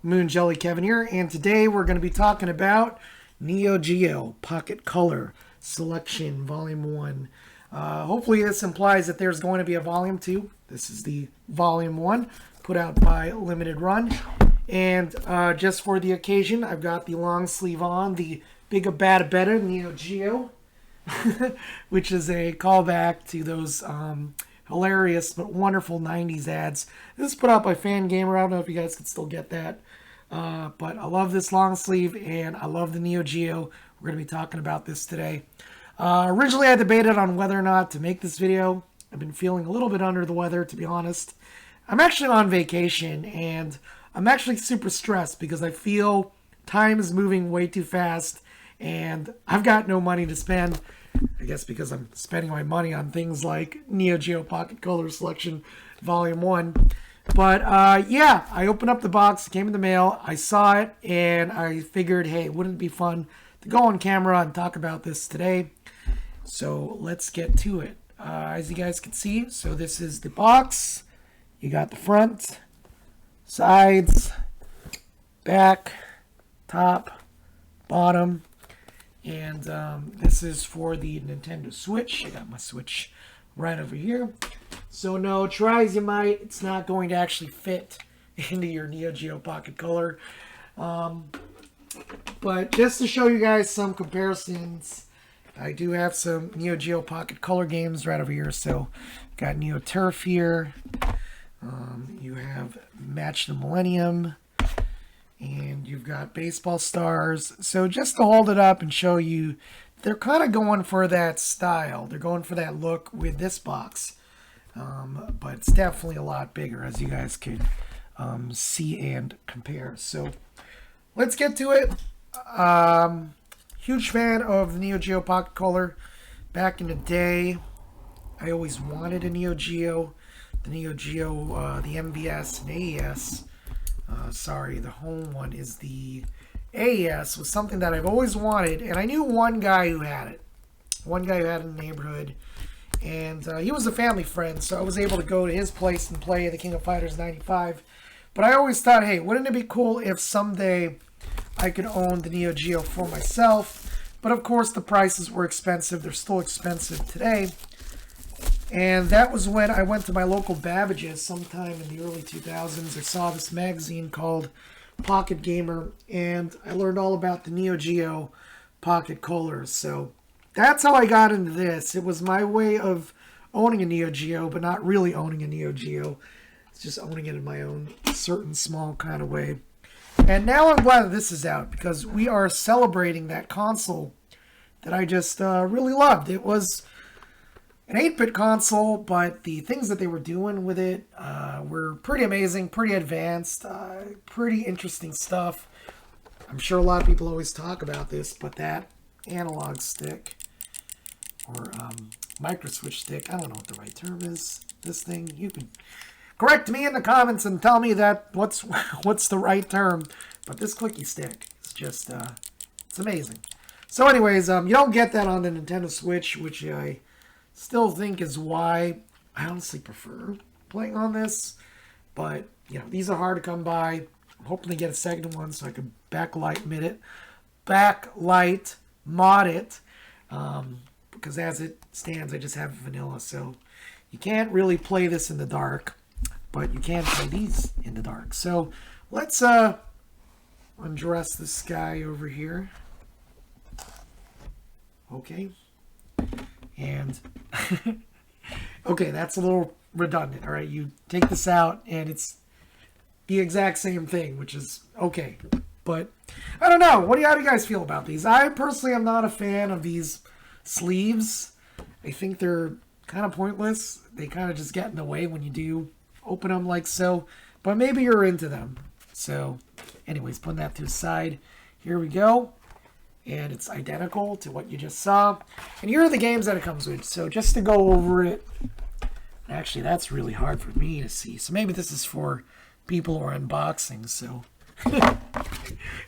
Moon Jelly Kevin here, and today we're going to be talking about Neo Geo Pocket Color Selection Volume 1. Hopefully this implies that there's going to be a Volume 2. This is the Volume 1 put out by Limited Run. And just for the occasion, I've got the long sleeve on, the Bigga Badda Betta Neo Geo, which is a callback to those hilarious but wonderful 90s ads. This is put out by Fangamer. I don't know if you guys can still get that. But I love this long sleeve and I love the Neo Geo. We're going to be talking about this today. Originally I debated on whether or not to make this video. I've been feeling a little bit under the weather, to be honest. I'm actually on vacation and I'm actually super stressed because I feel time is moving way too fast and I've got no money to spend. I guess because I'm spending my money on things like Neo Geo Pocket Color Selection Volume 1. But yeah, I opened up the box, it came in the mail, I saw it, and I figured, hey, wouldn't it be fun to go on camera and talk about this today? So let's get to it. As you guys can see, so this is the box. You got the front, sides, back, top, bottom. And this is for the Nintendo Switch. I got my Switch right over here. So no, try as you might, it's not going to actually fit into your Neo Geo Pocket Color. But just to show you guys some comparisons, I do have some Neo Geo Pocket Color games right over here. So got Neo Turf here. You have Match the Millennium. And you've got Baseball Stars. So just to hold it up and show you, they're kind of going for that style. They're going for that look with this box. But it's definitely a lot bigger, as you guys can see and compare. So let's get to it. Huge fan of the Neo Geo Pocket Color. Back in the day, I always wanted a Neo Geo. The Neo Geo, the MVS and AES. Sorry, the home one is the AES, was something that I've always wanted, and I knew one guy who had it. One guy who had it in the neighborhood, and he was a family friend, so I was able to go to his place and play the King of Fighters 95. But I always thought, hey, wouldn't it be cool if someday I could own the Neo Geo for myself? But of course, the prices were expensive. They're still expensive today. And that was when I went to my local Babbage's sometime in the early 2000s. I saw this magazine called Pocket Gamer, and I learned all about the Neo Geo Pocket Colors. So that's how I got into this. It was my way of owning a Neo Geo, but not really owning a Neo Geo. It's just owning it in my own certain small kind of way. And now I'm glad that this is out because we are celebrating that console that I just really loved. It was an 8-bit console, but the things that they were doing with it were pretty amazing, pretty advanced, pretty interesting stuff. I'm sure a lot of people always talk about this, but that analog stick, or micro switch stick, I don't know what the right term is, this thing, you can correct me in the comments and tell me that what's the right term, but this clicky stick is just, it's amazing. So anyways, you don't get that on the Nintendo Switch, which I still think is why I honestly prefer playing on this. But, you know, these are hard to come by. I'm hoping to get a second one so I can backlight mod it. Because as it stands, I just have vanilla. So you can't really play this in the dark. But you can play these in the dark. So let's undress this guy over here. Okay. And okay, that's a little redundant. All right, you take this out and it's the exact same thing, which is okay. But I don't know. How do you guys feel about these? I personally am not a fan of these sleeves. I think they're kind of pointless. They kind of just get in the way when you do open them like so. But maybe you're into them. So anyways, putting that to the side. Here we go. And it's identical to what you just saw. And here are the games that it comes with. So just to go over it, actually that's really hard for me to see. So maybe this is for people who are unboxing. So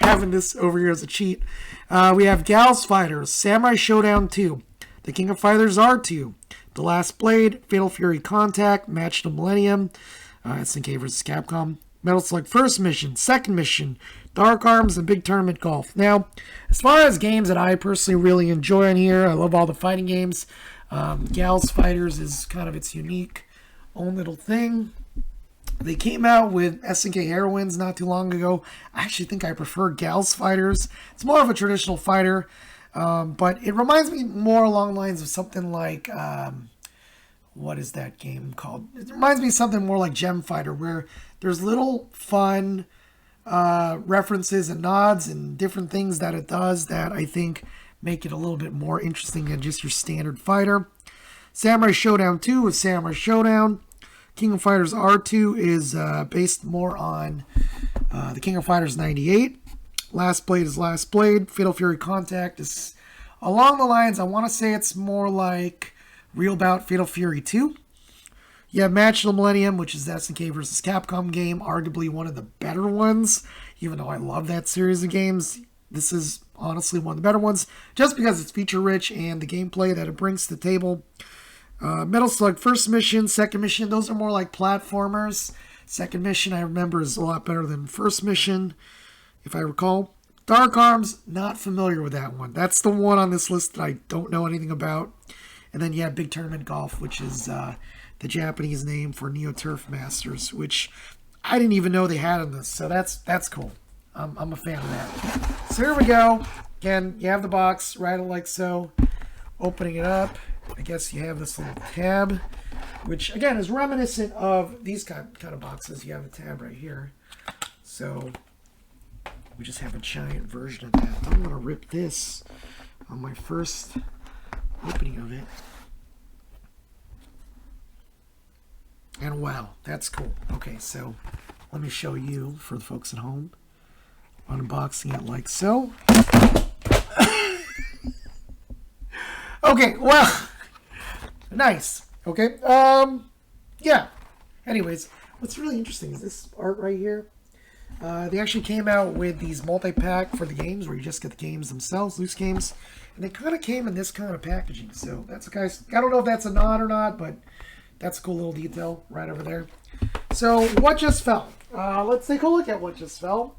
having this over here as a cheat. We have Gals Fighters, Samurai Showdown 2, The King of Fighters R2, The Last Blade, Fatal Fury Contact, Match the Millennium, SNK vs. Capcom, Metal Slug First Mission, Second Mission, Dark Arms, and Big Tournament Golf. Now, as far as games that I personally really enjoy on here, I love all the fighting games. Gals Fighters is kind of its unique own little thing. They came out with SNK Heroines not too long ago. I actually think I prefer Gals Fighters. It's more of a traditional fighter, but it reminds me more along the lines of something like... what is that game called? It reminds me of something more like Gem Fighter, where there's little fun references and nods and different things that it does that I think make it a little bit more interesting than just your standard fighter. Samurai Showdown 2 is Samurai Showdown. King of Fighters R2 is based more on the King of Fighters 98. Last Blade is Last Blade. Fatal Fury Contact is along the lines, I want to say it's more like Real Bout Fatal Fury 2. You have Match of the Millennium, which is the SNK vs. Capcom game, arguably one of the better ones. Even though I love that series of games, this is honestly one of the better ones, just because it's feature-rich and the gameplay that it brings to the table. Metal Slug First Mission, Second Mission, those are more like platformers. Second Mission, I remember, is a lot better than First Mission, if I recall. Dark Arms, not familiar with that one. That's the one on this list that I don't know anything about. And then you have Big Tournament Golf, which is the Japanese name for Neo Turf Masters, which I didn't even know they had in this. So that's cool. I'm a fan of that. So here we go. Again, you have the box, right like so. Opening it up, I guess you have this little tab, which again is reminiscent of these kind of boxes. You have a tab right here. So we just have a giant version of that. I'm going to rip this on my first opening of it. And wow, that's cool. Okay, so let me show you, for the folks at home, unboxing it like so. Okay, well, nice. Okay, yeah. Anyways, what's really interesting is this art right here. They actually came out with these multi-pack for the games, where you just get the games themselves, loose games, and they kind of came in this kind of packaging. So that's a guy's. I don't know if that's a nod or not, but that's a cool little detail right over there. So what just fell? Let's take a look at what just fell.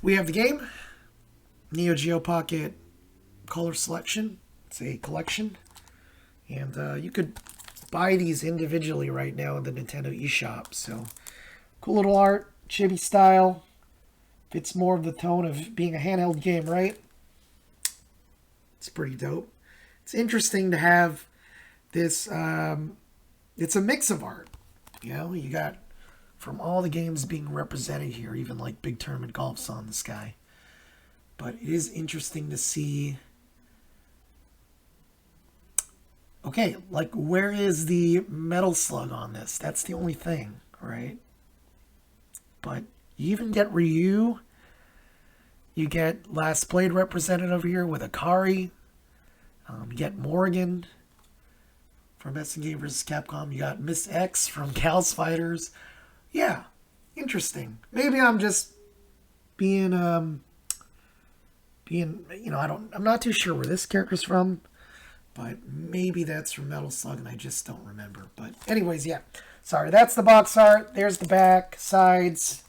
We have the game, Neo Geo Pocket Color Selection. It's a collection, and you could buy these individually right now in the Nintendo eShop. So cool little art, chibi style. Fits more of the tone of being a handheld game, right? It's pretty dope. It's interesting to have this. It's a mix of art. You know, you got from all the games being represented here, even like Big Tournament Golf's on this guy. But it is interesting to see. Okay, like, where is the Metal Slug on this? That's the only thing, right? But you even get Ryu. You get Last Blade represented over here with Akari. You get Morgan from SNK vs. Capcom. You got Miss X from Gals Fighters. Yeah, interesting. Maybe I'm just being you know, I'm not too sure where this character's from. But maybe that's from Metal Slug, and I just don't remember. But anyways, yeah. Sorry, that's the box art. There's the back, sides.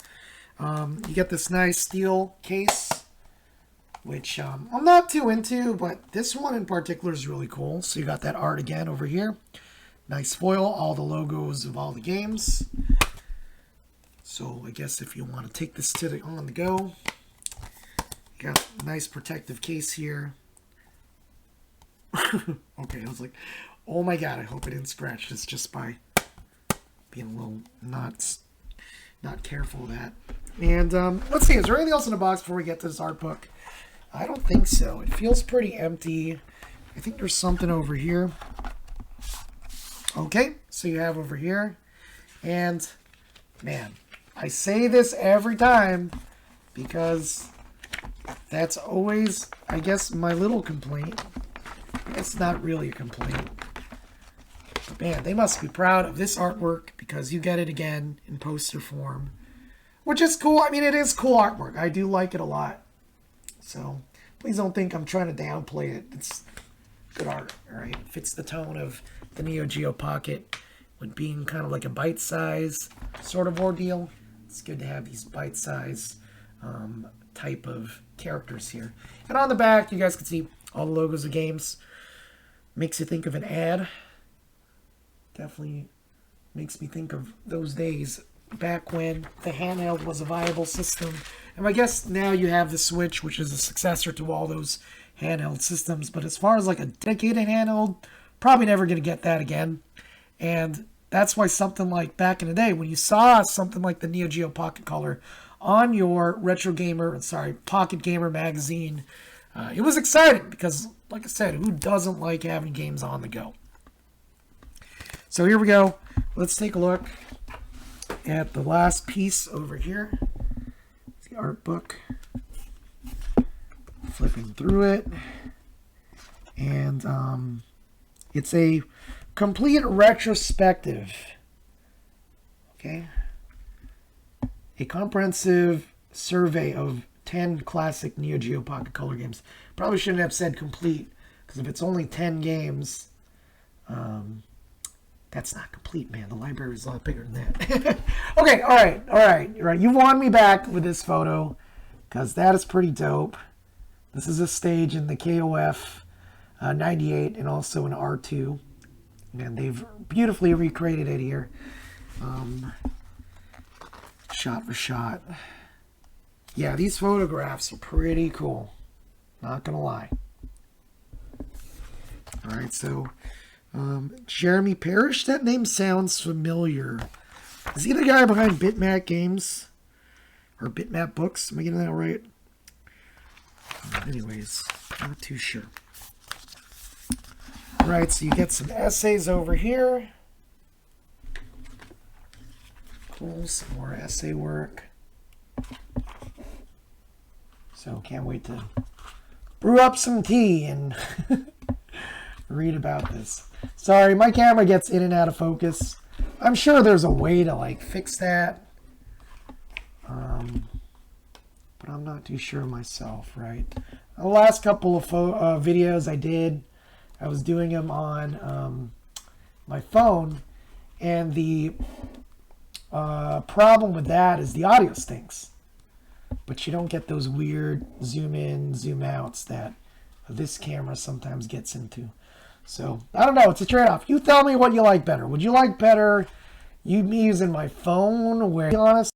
You get this nice steel case, which I'm not too into, but this one in particular is really cool. So you got that art again over here. Nice foil, all the logos of all the games. So I guess if you want to take this to the on the go, you got a nice protective case here. Okay, I was like, oh my god, I hope I didn't scratch this just by being a little not careful of that. And let's see, is there anything else in the box before we get to this art book? I don't think so. It feels pretty empty. I think there's something over here. Okay, so you have over here. And, man, I say this every time because that's always, I guess, my little complaint. It's not really a complaint. But man, they must be proud of this artwork because you get it again in poster form. Which is cool. I mean, it is cool artwork. I do like it a lot. So, please don't think I'm trying to downplay it. It's good art, alright? It fits the tone of the Neo Geo Pocket with being kind of like a bite-size sort of ordeal. It's good to have these bite-size type of characters here. And on the back, you guys can see all the logos of games. Makes you think of an ad. Definitely makes me think of those days back when the handheld was a viable system. And I guess now you have the Switch, which is a successor to all those handheld systems. But as far as like a dedicated handheld, probably never going to get that again. And that's why something like back in the day, when you saw something like the Neo Geo Pocket Color on your Pocket Gamer magazine, it was exciting because, like I said, who doesn't like having games on the go? So here we go. Let's take a look at the last piece over here. It's the art book. Flipping through it. And it's a complete retrospective. Okay. A comprehensive survey of 10 classic Neo Geo Pocket Color games. Probably shouldn't have said complete, because if it's only 10 games, that's not complete, man. The library is a lot bigger than that. Okay, all right. You won me back with this photo, because that is pretty dope. This is a stage in the KOF 98 and also an R2. And they've beautifully recreated it here. Shot for shot. Yeah, these photographs are pretty cool. Not gonna lie. Alright, so Jeremy Parrish, that name sounds familiar. Is he the guy behind Bitmap Games? Or Bitmap Books? Am I getting that right? Anyways, not too sure. Alright, so you get some essays over here. Cool, some more essay work. So can't wait to brew up some tea and read about this. Sorry, my camera gets in and out of focus. I'm sure there's a way to like fix that. But I'm not too sure myself, right? The last couple of videos I did, I was doing them on my phone, and the problem with that is the audio stinks. But you don't get those weird zoom in, zoom outs that this camera sometimes gets into. So, I don't know. It's a trade-off. You tell me what you like better. Would you like better me using my phone, where, to be honest,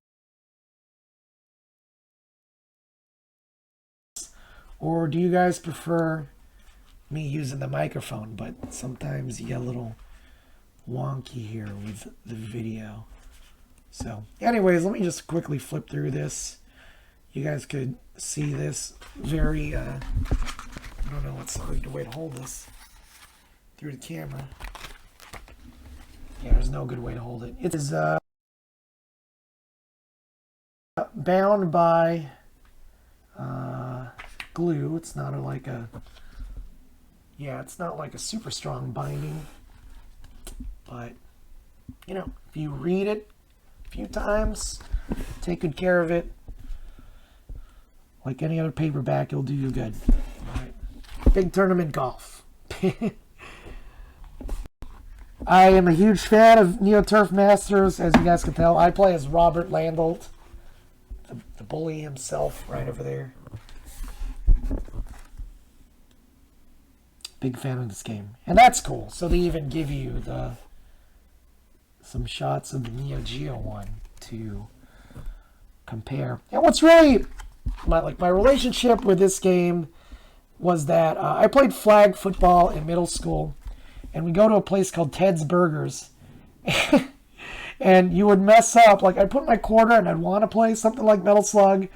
or do you guys prefer me using the microphone? But sometimes you get a little wonky here with the video. So, anyways, let me just quickly flip through this. You guys could see this very, I don't know what's the way to hold this through the camera. Yeah, there's no good way to hold it. It is bound by glue. It's not it's not like a super strong binding. But, you know, if you read it a few times, take good care of it, like any other paperback, it'll do you good. All right. Big tournament golf. I am a huge fan of Neo Turf Masters, as you guys can tell. I play as Robert Landolt, the bully himself, right over there. Big fan of this game. And that's cool. So they even give you some shots of the Neo Geo one to compare. And what's really my relationship with this game was that I played flag football in middle school, and we go to a place called Ted's Burgers, and you would mess up. Like, I'd put my quarter and I'd want to play something like Metal Slug,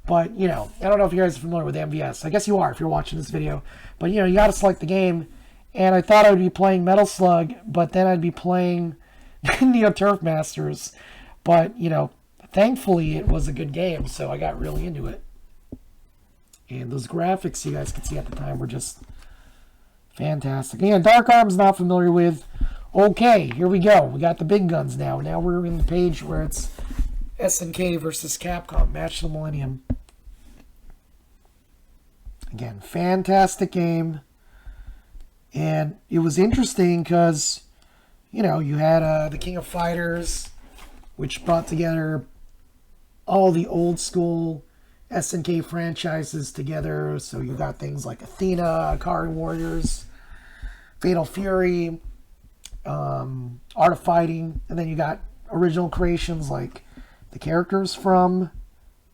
but, you know, I don't know if you guys are familiar with MVS. I guess you are if you're watching this video. But, you know, you got to select the game, and I thought I would be playing Metal Slug, but then I'd be playing Neo Turf Masters. But, you know, thankfully it was a good game, so I got really into it. And those graphics you guys could see at the time were just fantastic. Again, Dark Arms, not familiar with. Okay, here we go. We got the big guns now. Now we're in the page where it's SNK versus Capcom, Match of the Millennium. Again, fantastic game. And it was interesting because, you had the King of Fighters, which brought together all the old school SNK franchises together. So you got things like Athena, Akari Warriors, Fatal Fury, Art of Fighting, and then you got original creations like the characters from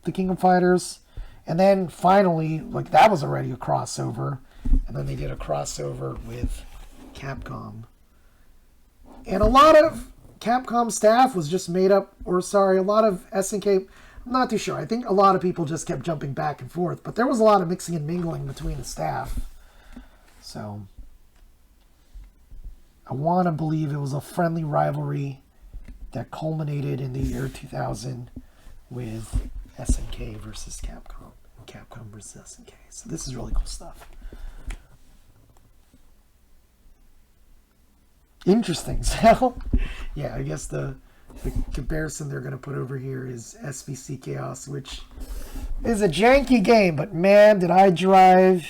the King of Fighters. And then finally, like that was already a crossover, and then they did a crossover with Capcom. And a lot of Capcom staff was just made up, or sorry, a lot of SNK, I'm not too sure. I think a lot of people just kept jumping back and forth, but there was a lot of mixing and mingling between the staff. So I want to believe it was a friendly rivalry that culminated in the year 2000 with SNK versus Capcom. Capcom versus SNK. So this is really cool stuff. Interesting. So, yeah, I guess the comparison they're going to put over here is SVC Chaos, which is a janky game, but man, did I drive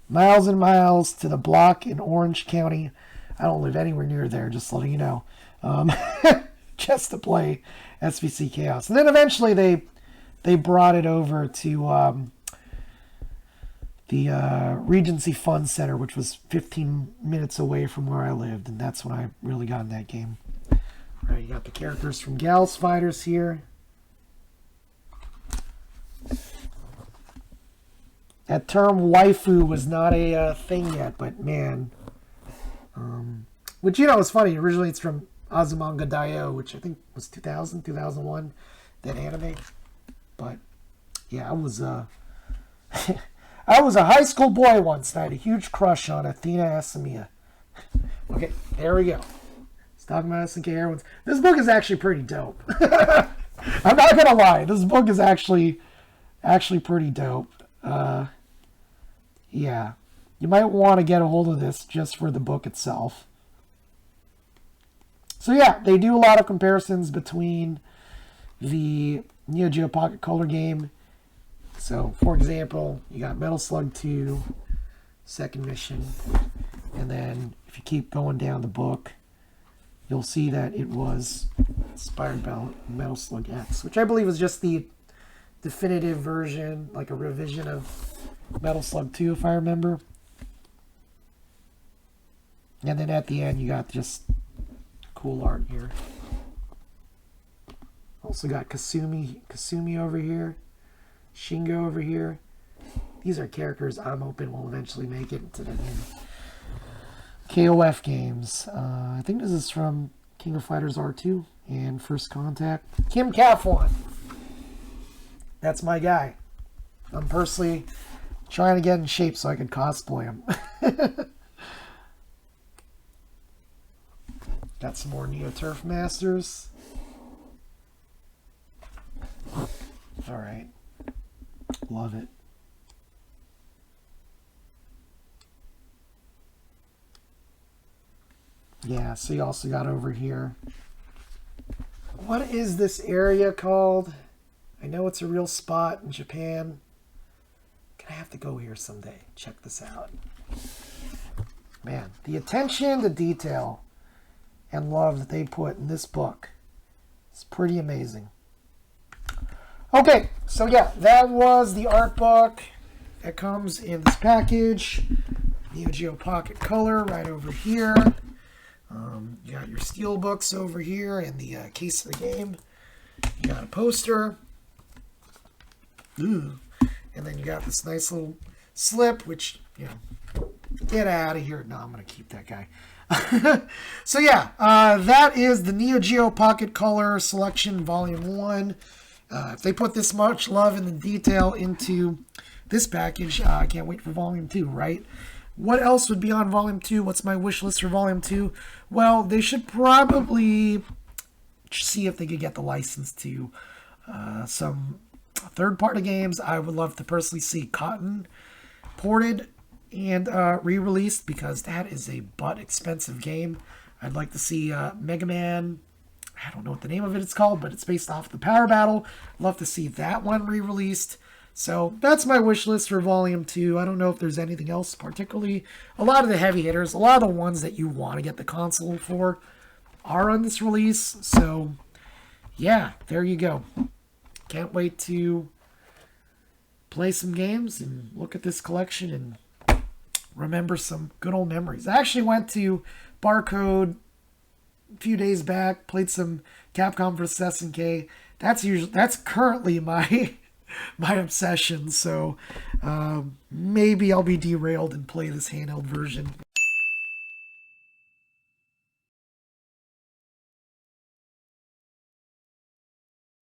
miles and miles to the block in Orange County. I don't live anywhere near there, just letting you know. Just to play SVC Chaos. And then eventually they brought it over to the Regency Fun Center, which was 15 minutes away from where I lived, and that's when I really got in that game. All right, you got the characters from Gals Fighters here. That term waifu was not a thing yet, but man. Which, is funny. Originally it's from Azumanga Daioh, which I think was 2000, 2001, that anime. But, yeah, I was a high school boy once, and I had a huge crush on Athena Asamiya. Okay, there we go. Let's talk about SNK Heroines. This book is actually pretty dope. I'm not going to lie. This book is actually pretty dope. Yeah. You might want to get a hold of this just for the book itself. So yeah, they do a lot of comparisons between the Neo Geo Pocket Color game. So, for example, you got Metal Slug 2, second mission, and then if you keep going down the book, you'll see that it was inspired by Metal Slug X, which I believe is just the definitive version, like a revision of Metal Slug 2, if I remember. And then at the end, you got just cool art here. Also got Kasumi over here. Shingo over here. These are characters I'm hoping will eventually make it into the new KOF games. I think this is from King of Fighters R2 and First Contact. Kim Kafwan. That's my guy. I'm personally trying to get in shape so I can cosplay him. Got some more Neo Turf Masters. Alright. Love it. Yeah, so you also got over here. What is this area called? I know it's a real spot in Japan. Gonna have to go here someday. Check this out. Man, the attention to detail and love that they put in this book is pretty amazing. Okay, so yeah, that was the art book that comes in this package. Neo Geo Pocket Color right over here. You got your steel books over here in the case of the game. You got a poster. Ooh. And then you got this nice little slip, which, get out of here. No, I'm going to keep that guy. So yeah, that is the Neo Geo Pocket Color Selection Volume 1. If they put this much love and the detail into this package, I can't wait for Volume 2, right? What else would be on Volume 2? What's my wish list for Volume 2? Well, they should probably see if they could get the license to some third-party games. I would love to personally see Cotton ported and re-released, because that is a butt-expensive game. I'd like to see Mega Man, I don't know what the name of it is called, but it's based off the Power Battle. Love to see that one re-released. So that's my wish list for Volume 2. I don't know if there's anything else particularly. A lot of the heavy hitters, a lot of the ones that you want to get the console for, are on this release. So, yeah, there you go. Can't wait to play some games and look at this collection and remember some good old memories. I actually went to Barcode a few days back, played some Capcom vs. SNK. That's currently my my obsession. So maybe I'll be derailed and play this handheld version